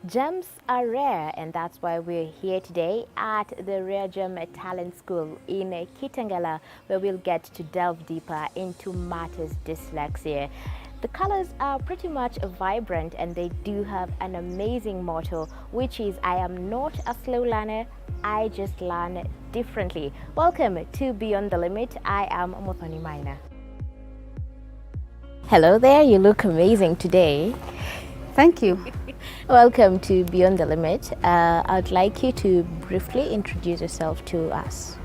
Gems are rare, and that's why we're here today at the Rare Gem Talent School in Kitengela, where we'll get to delve deeper into matters dyslexia. The colors are pretty much vibrant, and they do have an amazing motto, which is I am not a slow learner, I just learn differently. Welcome to Beyond the Limit. I am Mothoni Maina. Hello there, you look amazing today. Thank you. Welcome to Beyond the Limit. I'd like you to briefly introduce yourself to us.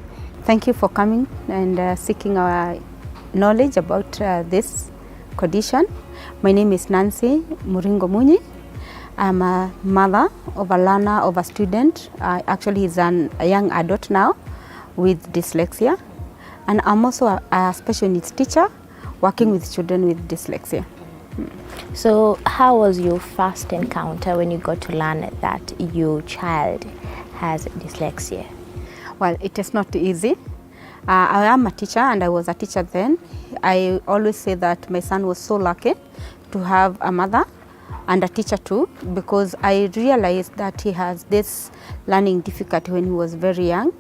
Thank you for coming and seeking our knowledge about this condition. My name is Nancy Muringo Munyi. I'm a mother of a learner, of a student. Actually, he's a young adult now with dyslexia. And I'm also a special needs teacher working with children with dyslexia. So how was your first encounter when you got to learn that your child has dyslexia? Well, it is not easy. I am a teacher and I was a teacher then. I always say that my son was so lucky to have a mother and a teacher too, because I realized that he has this learning difficulty when he was very young.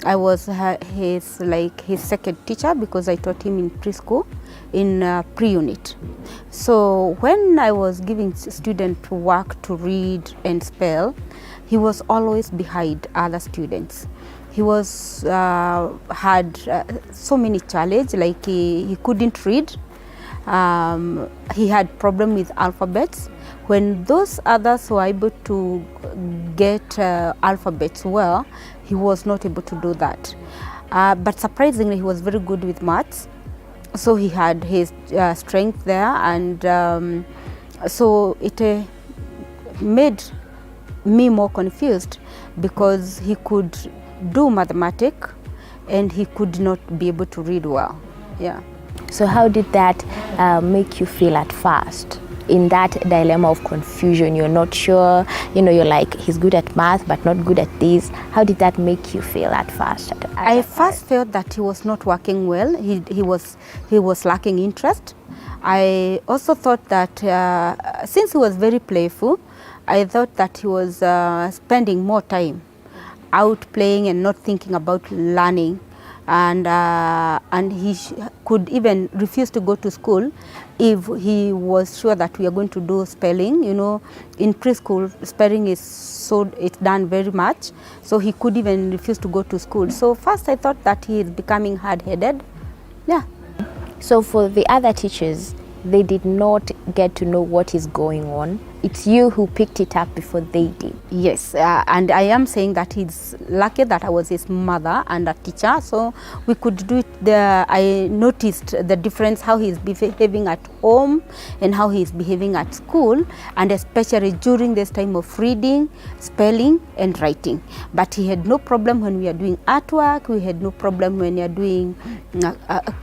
I was his second teacher because I taught him in preschool, in pre-unit. So when I was giving students work to read and spell, he was always behind other students. He was had so many challenges, like he couldn't read. He had problem with alphabets. When those others were able to get alphabets well, he was not able to do that. But surprisingly, he was very good with maths. So he had his strength there, and so it made me more confused because he could do mathematics and he could not be able to read well. Yeah. So how did that make you feel at first? In that dilemma of confusion, you're not sure, you're like, he's good at math but not good at this. How did that make you feel at first? I first felt that he was not working well. He was lacking interest. I also thought that since he was very playful, I thought that he was spending more time out playing and not thinking about learning. And he could even refuse to go to school if he was sure that we are going to do spelling. In preschool, spelling it's done very much, so he could even refuse to go to school. So first I thought that he is becoming hard-headed. Yeah. So for the other teachers, they did not get to know what is going on. It's you who picked it up before they did. Yes, and I am saying that he's lucky that I was his mother and a teacher, so we could do it there. I noticed the difference, how he's behaving at home and how he's behaving at school, and especially during this time of reading, spelling and writing. But he had no problem when we are doing artwork, we had no problem when we are doing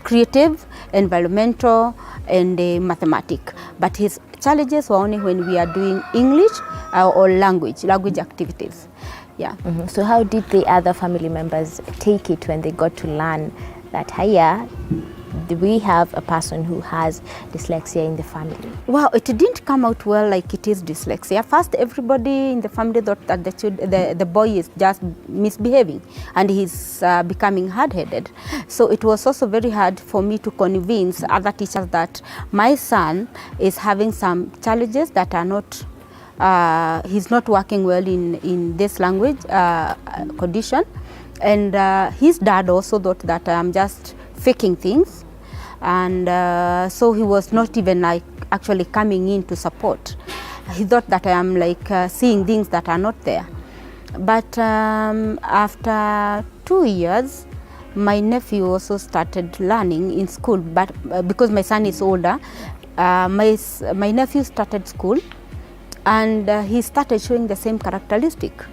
creative, environmental and mathematics. But his challenges were only when we are doing English or language activities. Yeah. Mm-hmm. So how did the other family members take it when they got to learn that, hiya, we have a person who has dyslexia in the family? Well, it didn't come out well like it is dyslexia. First, everybody in the family thought that the boy is just misbehaving and he's becoming hard-headed. So it was also very hard for me to convince other teachers that my son is having some challenges that are not, he's not working well in this language condition. And his dad also thought that I'm just faking things. And so he was not even actually coming in to support. He thought that I am seeing things that are not there. But after 2 years, my nephew also started learning in school. But because my son is older, my nephew started school, and he started showing the same characteristic.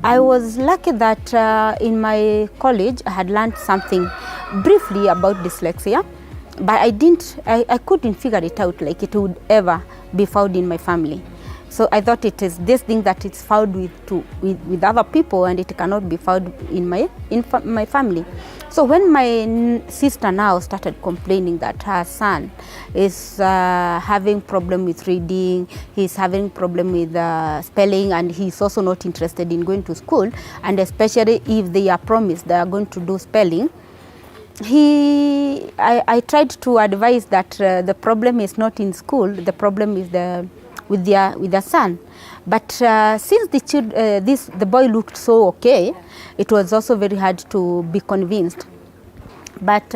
I was lucky that in my college I had learned something briefly about dyslexia, but I couldn't figure it out like it would ever be found in my family. So I thought it is this thing that it's found with other people, and it cannot be found in my family. So when my sister now started complaining that her son is having problem with reading, he's having problem with spelling, and he's also not interested in going to school, and especially if they are promised they are going to do spelling, I tried to advise that the problem is not in school, the problem is with their son. But since the boy looked so okay, it was also very hard to be convinced. But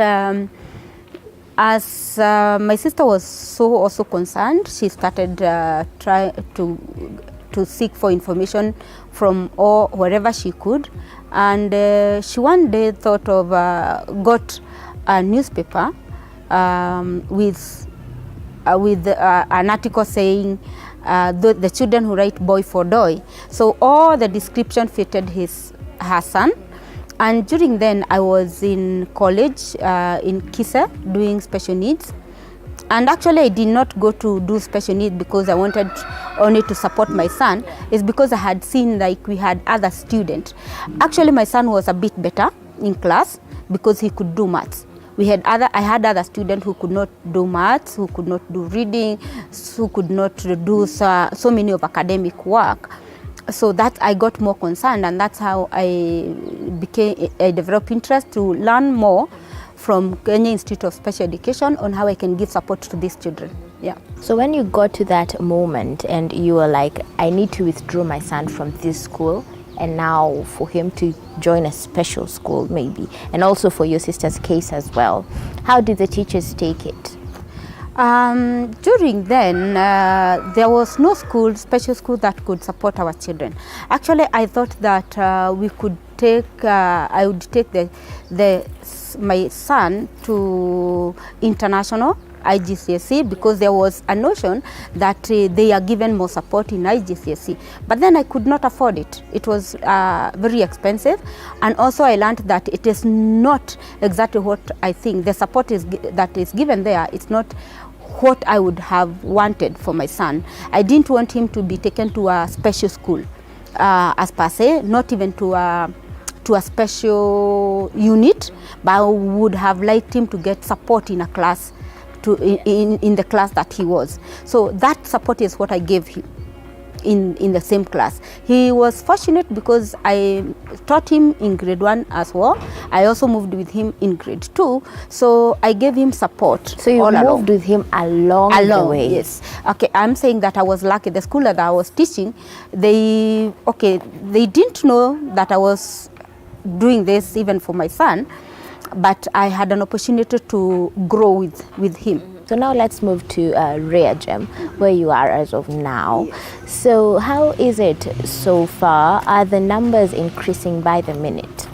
as my sister was so also concerned, she started trying to seek for information from wherever she could, and she one day thought of got a newspaper with an article saying the children who write boy for doy. So all the description fitted her son. And during then I was in college in Kisa doing special needs. And actually I did not go to do special needs because I wanted only to support my son. It's because I had seen like we had other students. Actually my son was a bit better in class because he could do maths. I had other students who could not do maths, who could not do reading, who could not do so many of academic work. So that I got more concerned, and that's how I developed interest to learn more from Kenya Institute of Special Education on how I can give support to these children. Yeah. So when you got to that moment and you were like, I need to withdraw my son from this school, and now for him to join a special school maybe, and also for your sister's case as well, how did the teachers take it? During then, there was no special school that could support our children. Actually, I thought that I would take my son to international IGCSE because there was a notion that they are given more support in IGCSE. But then I could not afford it. It was very expensive, and also I learned that it is not exactly what I think. The support that is given there, it's not what I would have wanted for my son. I didn't want him to be taken to a special school as per se, not even to a special unit, but I would have liked him to get support in a class, in the class that he was. So that support is what I gave him in the same class. He was fortunate because I taught him in grade 1 as well. I also moved with him in grade 2, so I gave him support. So you moved with him along the way? Yes. Okay, I'm saying that I was lucky. The school that I was teaching, they didn't know that I was doing this even for my son, but I had an opportunity to grow with him. So now let's move to Reagem, where you are as of now. Yes. So how is it so far? Are the numbers increasing by the minute?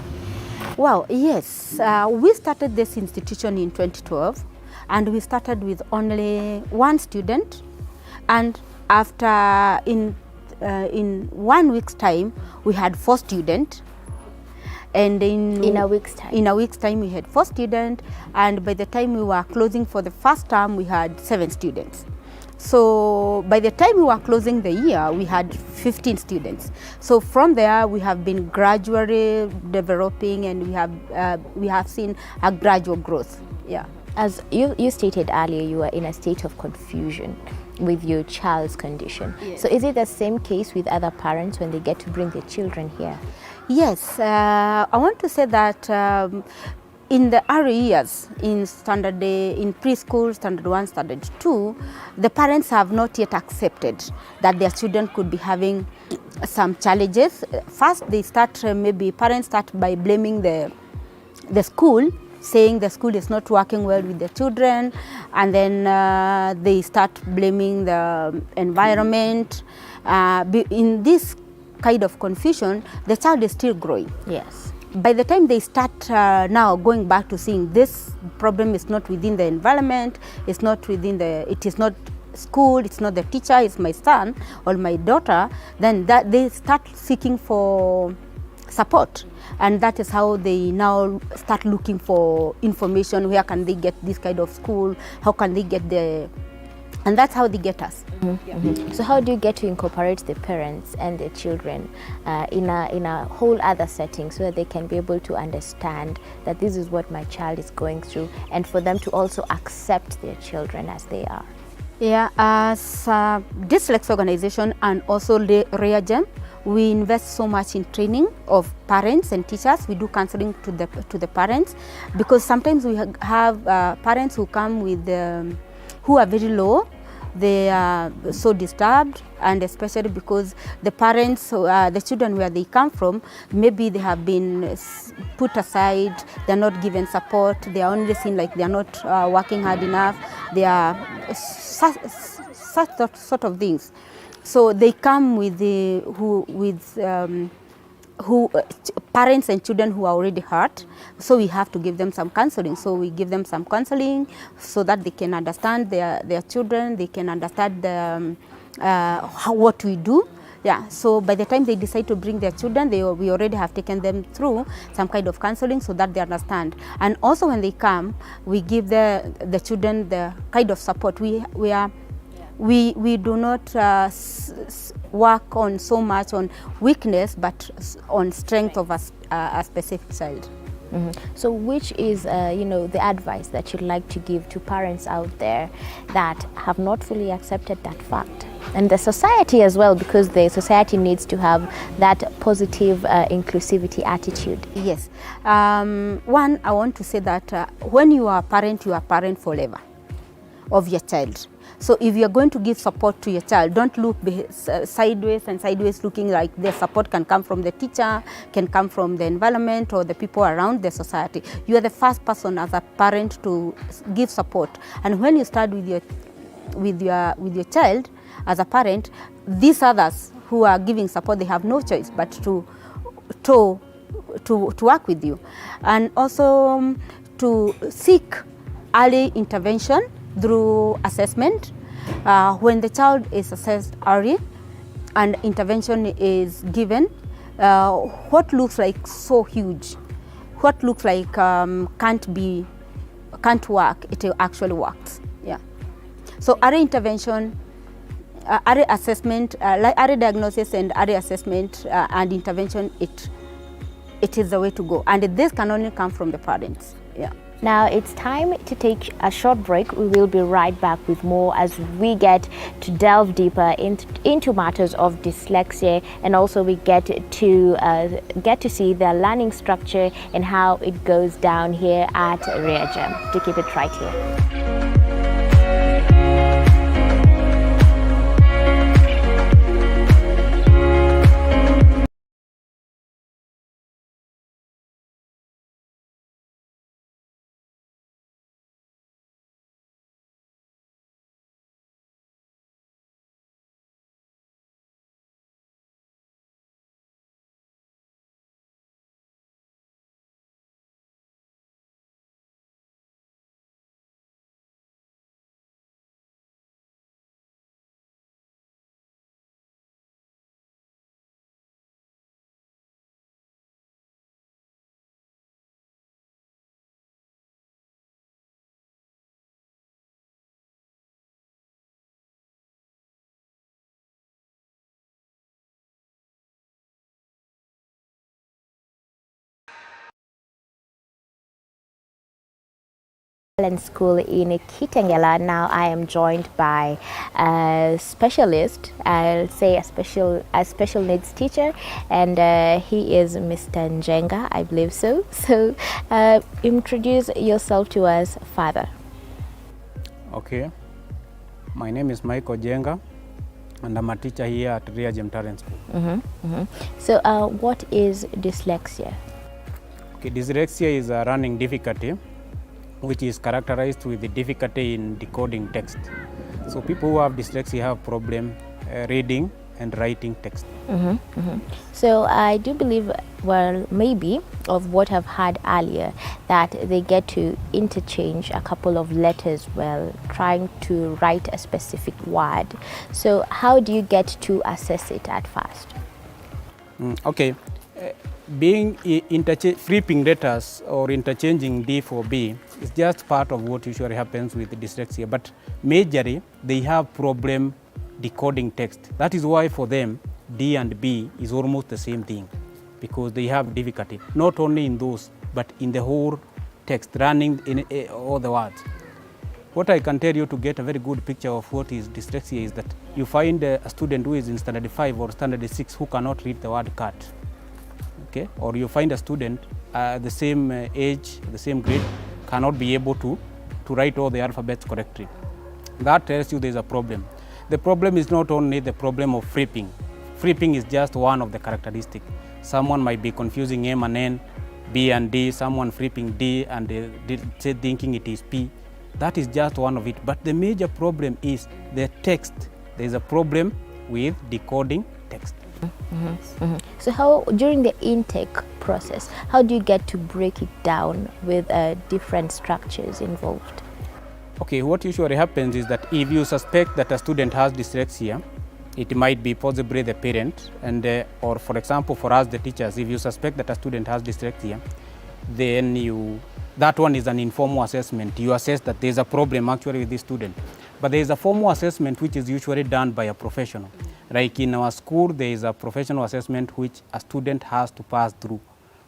Well, yes. We started this institution in 2012, and we started with only one student. And after, in 1 week's time, we had 4 students. And in a week's time we had 4 students, and by the time we were closing for the first term we had 7 students. So by the time we were closing the year we had 15 students. So from there we have been gradually developing, and we have seen a gradual growth. Yeah. As you stated earlier, you are in a state of confusion with your child's condition. Yes. So is it the same case with other parents when they get to bring their children here? Yes, I want to say that in the early years, in preschool, standard 1, standard 2, the parents have not yet accepted that their children could be having some challenges. First, parents start by blaming the school, saying the school is not working well with the children, and then they start blaming the environment. In this kind of confusion, the child is still growing. Yes. By the time they start now going back to seeing this problem is not within the environment, it is not school, it's not the teacher, it's my son or my daughter, then that they start seeking for support. And that is how they now start looking for information. Where can they get this kind of school? How can they get the And that's how they get us. So how do you get to incorporate the parents and the children in a whole other setting so that they can be able to understand that this is what my child is going through, and for them to also accept their children as they are? Yeah, as a dyslexia organization and also REAGEM, we invest so much in training of parents and teachers. We do counseling to the parents, because sometimes we have parents who come with who are very low. They are so disturbed, and especially because the parents, the children where they come from, maybe they have been put aside, they're not given support, they are only seen like they are not working hard enough, they are such sort of things. So they come with parents and children who are already hurt, so we have to give them some counseling. So we give them some counseling so that they can understand their children, they can understand what we do. Yeah, so by the time they decide to bring their children, we already have taken them through some kind of counseling so that they understand. And also when they come, we give the children the kind of support. We do not work on so much on weakness, but on strength of a specific child. So which is the advice that you'd like to give to parents out there that have not fully accepted that fact, and the society as well, because the society needs to have that positive inclusivity attitude? Yes. One, I want to say that when you are a parent forever of your child. So if you are going to give support to your child, don't look sideways looking like the support can come from the teacher, can come from the environment or the people around the society. You are the first person as a parent to give support. And when you start with your child as a parent, these others who are giving support, they have no choice but to work with you. And also to seek early intervention through assessment. When the child is assessed early and intervention is given, what looks like so huge, what looks like can't work, it actually works. Yeah. So early intervention, early assessment, early diagnosis and early assessment and intervention, it is the way to go. And this can only come from the parents. Yeah. Now it's time to take a short break. We will be right back with more as we get to delve deeper into matters of dyslexia, and also we get to see the learning structure and how it goes down here at REAGEM. To keep it right here. School in Kitengela. Now I am joined by a specialist, I'll say a special needs teacher, and he is Mr. Njenga, I believe so. So introduce yourself to us, Father. Okay, my name is Michael Njenga and I'm a teacher here at REAGEM Talent School. So what is dyslexia? Okay, dyslexia is a learning difficulty which is characterized with the difficulty in decoding text. So people who have dyslexia have problem reading and writing text. So I do believe, well, maybe of what I've heard earlier, that they get to interchange a couple of letters while trying to write a specific word. So how do you get to assess it at first? Okay, being flipping letters or interchanging D for B It's just part of what usually happens with dyslexia. But majorly, they have problem decoding text. That is why for them, D and B is almost the same thing, because they have difficulty, not only in those, but in the whole text, running in all the words. What I can tell you to get a very good picture of what is dyslexia is that you find a student who is in standard 5 or standard 6 who cannot read the word cat, okay? Or you find a student the same age, the same grade, cannot be able to write all the alphabets correctly. That tells you there's a problem. The problem is not only the problem of flipping. Flipping is just one of the characteristics. Someone might be confusing M and N, B and D, someone flipping D and thinking it is P. That is just one of it. But the major problem is the text. There is a problem with decoding text. So how, during the intake process, how do you get to break it down with different structures involved? Okay, what usually happens is that if you suspect that a student has dyslexia, it might be possibly the parent, and or for example, for us the teachers, if you suspect that a student has dyslexia, then that one is an informal assessment. You assess that there's a problem actually with this student. But there is a formal assessment which is usually done by a professional. Like in our school, there is a professional assessment which a student has to pass through,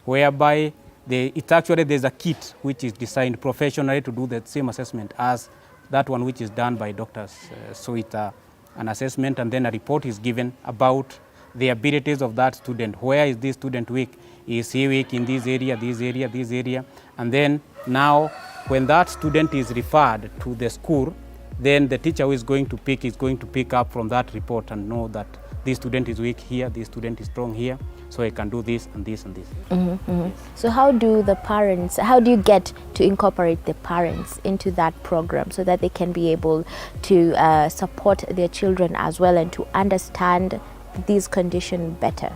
whereby there's a kit which is designed professionally to do the same assessment as that one which is done by doctors. So it's an assessment, and then a report is given about the abilities of that student. Where is this student weak? Is he weak in this area, this area, this area? And then now when that student is referred to the school, then the teacher who is going to pick up from that report and know that this student is weak here, this student is strong here, so I can do this and this and this. Yes. So how do you get to incorporate the parents into that program so that they can be able to support their children as well and to understand these conditions better?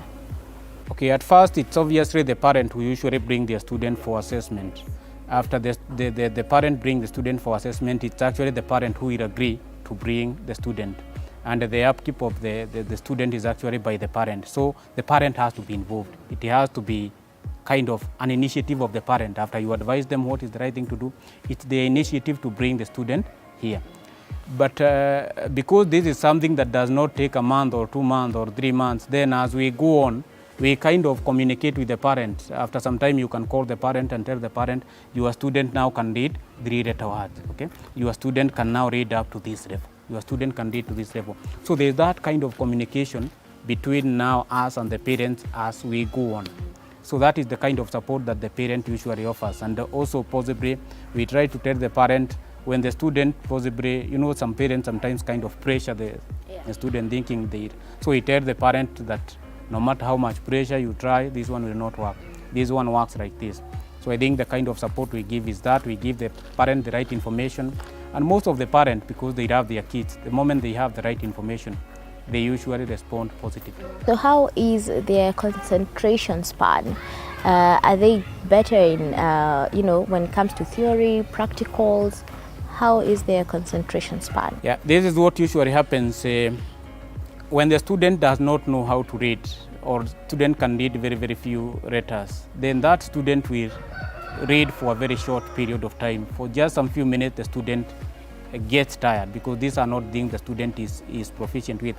Okay, at first it's obviously the parent who usually bring their student for assessment. After the parent bring the student for assessment, it's actually the parent who will agree to bring the student. And the upkeep of the student is actually by the parent. So the parent has to be involved. It has to be kind of an initiative of the parent. After you advise them what is the right thing to do, it's the initiative to bring the student here. But because this is something that does not take a month or 2 months or 3 months, then as we go on, we kind of communicate with the parent. After some time, you can call the parent and tell the parent, your student now can read 3-letter words, okay? Your student can now read up to this level. Your student can read to this level. So there's that kind of communication between now us and the parents as we go on. So that is the kind of support that the parent usually offers. And also possibly we try to tell the parent when the student possibly, some parents sometimes kind of pressure the student thinking they, so we tell the parent that no matter how much pressure you try, this one will not work. This one works like this. So I think the kind of support we give is that we give the parent the right information. And most of the parents, because they have their kids, the moment they have the right information, they usually respond positively. So how is their concentration span? Are they better in, when it comes to theory, practicals? How is their concentration span? Yeah, this is what usually happens when the student does not know how to read, or student can read very, very few letters. Then that student will read for a very short period of time. For just some few minutes, the student gets tired because these are not things the student is proficient with.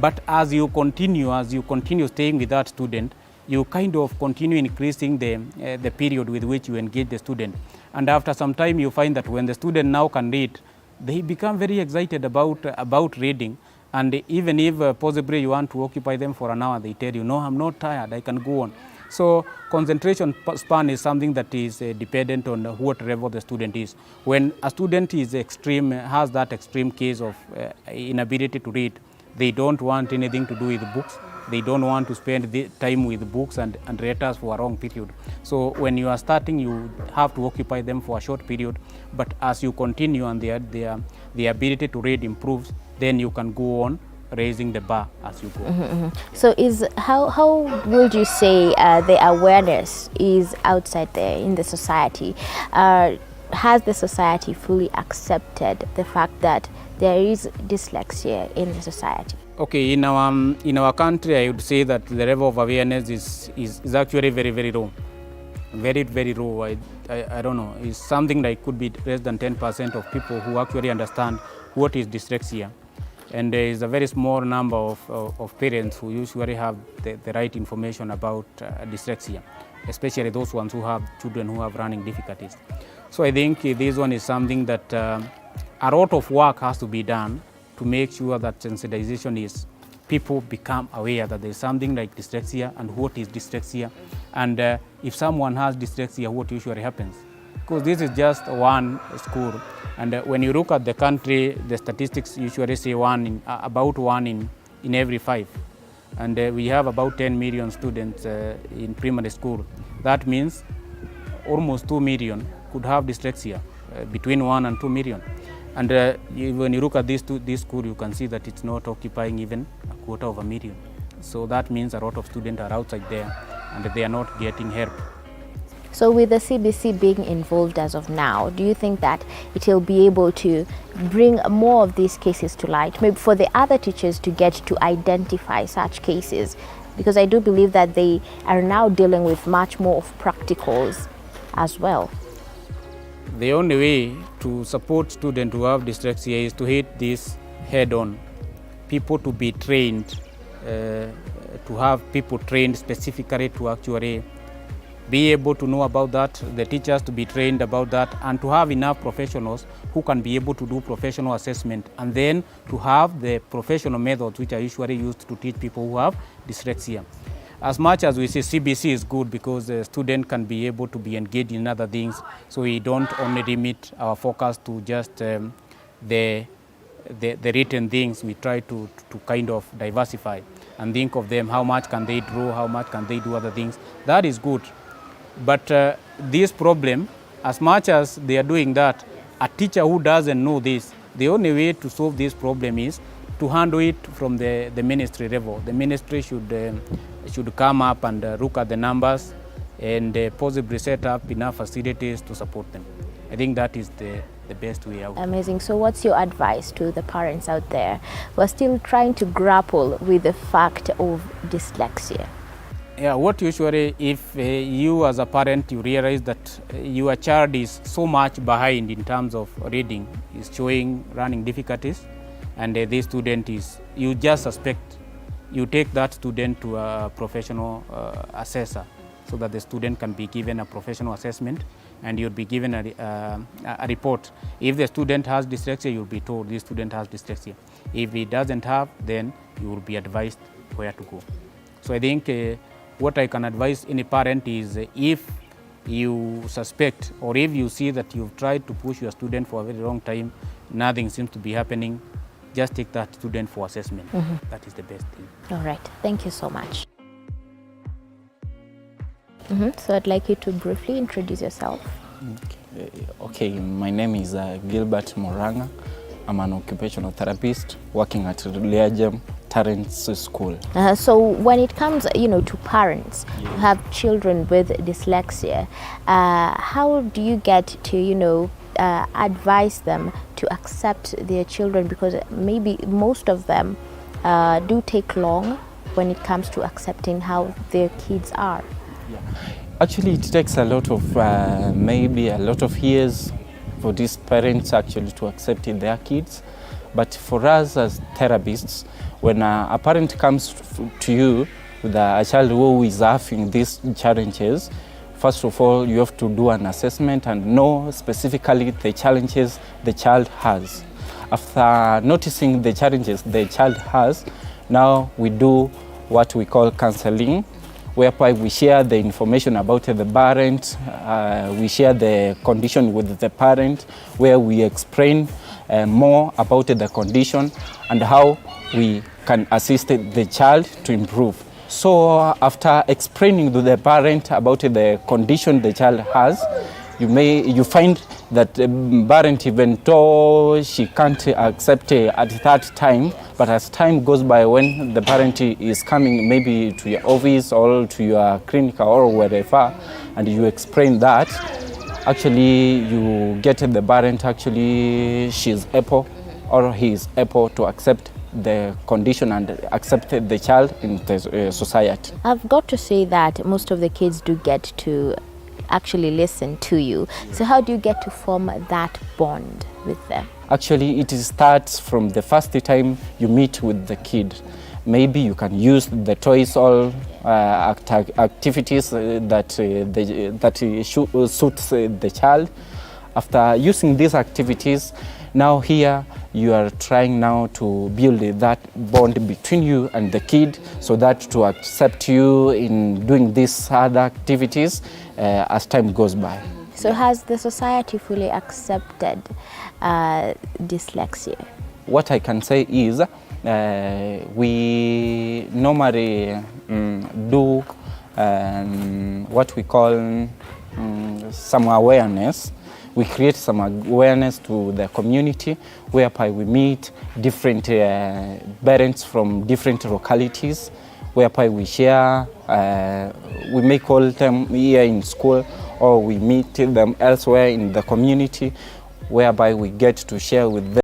But as you continue staying with that student, you kind of continue increasing the period with which you engage the student. And after some time, you find that when the student now can read, they become very excited about reading. And even if possibly you want to occupy them for an hour, they tell you, no, I'm not tired, I can go on. So concentration span is something that is dependent on what level the student is. When a student is has that extreme case of inability to read, they don't want anything to do with books. They don't want to spend the time with books and letters for a long period. So when you are starting, you have to occupy them for a short period. But as you continue and the ability to read improves, then you can go on raising the bar as you go. So how would you say the awareness is outside there in the society? Has the society fully accepted the fact that there is dyslexia in the society? Okay, in our country, I would say that the level of awareness is actually very, very low. very, very low. I don't know. It's something like could be less than 10% of people who actually understand what is dyslexia. And there is a very small number of parents who usually have the right information about dyslexia, especially those ones who have children who have learning difficulties. So I think this one is something that a lot of work has to be done to make sure that sensitization is, people become aware that there is something like dyslexia and what is dyslexia, and if someone has dyslexia, what usually happens. Because this is just one school, and when you look at the country, the statistics usually say about one in every 5, and we have about 10 million students in primary school. That means almost 2 million could have dyslexia, between 1 and 2 million. And when you look at this school, you can see that it's not occupying even 250,000. So that means a lot of students are outside there and they are not getting help. So with the CBC being involved as of now, do you think that it will be able to bring more of these cases to light, maybe for the other teachers to get to identify such cases? Because I do believe that they are now dealing with much more of practicals as well. The only way to support students who have dyslexia is to hit this head on. People to be trained, to have people trained specifically to actually be able to know about that, the teachers to be trained about that, and to have enough professionals who can be able to do professional assessment, and then to have the professional methods which are usually used to teach people who have dyslexia. As much as we say CBC is good because the student can be able to be engaged in other things, so we don't only limit our focus to just the written things. We try to kind of diversify and think of them, how much can they draw, how much can they do other things. That is good. But this problem, as much as they are doing that, a teacher who doesn't know this, the only way to solve this problem is to handle it from the ministry level. The ministry should come up and look at the numbers and possibly set up enough facilities to support them. I think that is the best way out. Amazing. So what's your advice to the parents out there who are still trying to grapple with the fact of dyslexia? Yeah, what usually, if you as a parent, you realize that your child is so much behind in terms of reading, is showing learning difficulties, and this student is, you just suspect, you take that student to a professional assessor so that the student can be given a professional assessment and you'll be given a report. If the student has dyslexia, you'll be told this student has dyslexia. If he doesn't have, then you will be advised where to go. So I think what I can advise any parent is, if you suspect or if you see that you've tried to push your student for a very long time, nothing seems to be happening, just take that student for assessment. That is the best thing. All right. Thank you so much. So I'd like you to briefly introduce yourself. Okay, my name is Gilbert Moranga. I'm an occupational therapist working at Leagem Parents School. So when it comes, to parents who have children with dyslexia, how do you get to, advise them to accept their children? Because maybe most of them do take long when it comes to accepting how their kids are. Yeah. Actually, it takes a lot of, maybe a lot of years for these parents actually to accept their kids. But for us as therapists, when a parent comes to you with a child who is having these challenges, first of all, you have to do an assessment and know specifically the challenges the child has. After noticing the challenges the child has, now we do what we call counseling, whereby we share the information about the parent, we share the condition with the parent, where we explain more about the condition and how we can assist the child to improve. So after explaining to the parent about the condition the child has, you find that the parent, even though she can't accept at that time, but as time goes by, when the parent is coming maybe to your office or to your clinic or wherever, and you explain that, actually you get the parent, actually she's able or he is able to accept the condition and accept the child in the society. I've got to say that most of the kids do get to actually listen to you. So how do you get to form that bond with them? Actually, it starts from the first time you meet with the kid. Maybe you can use the toys or activities that suits the child. After using these activities, now here you are trying now to build that bond between you and the kid, so that to accept you in doing these other activities as time goes by. So has the society fully accepted dyslexia? What I can say is we normally do what we call some awareness. We create some awareness to the community, whereby we meet different parents from different localities, whereby we share, we may call them here in school, or we meet them elsewhere in the community, whereby we get to share with them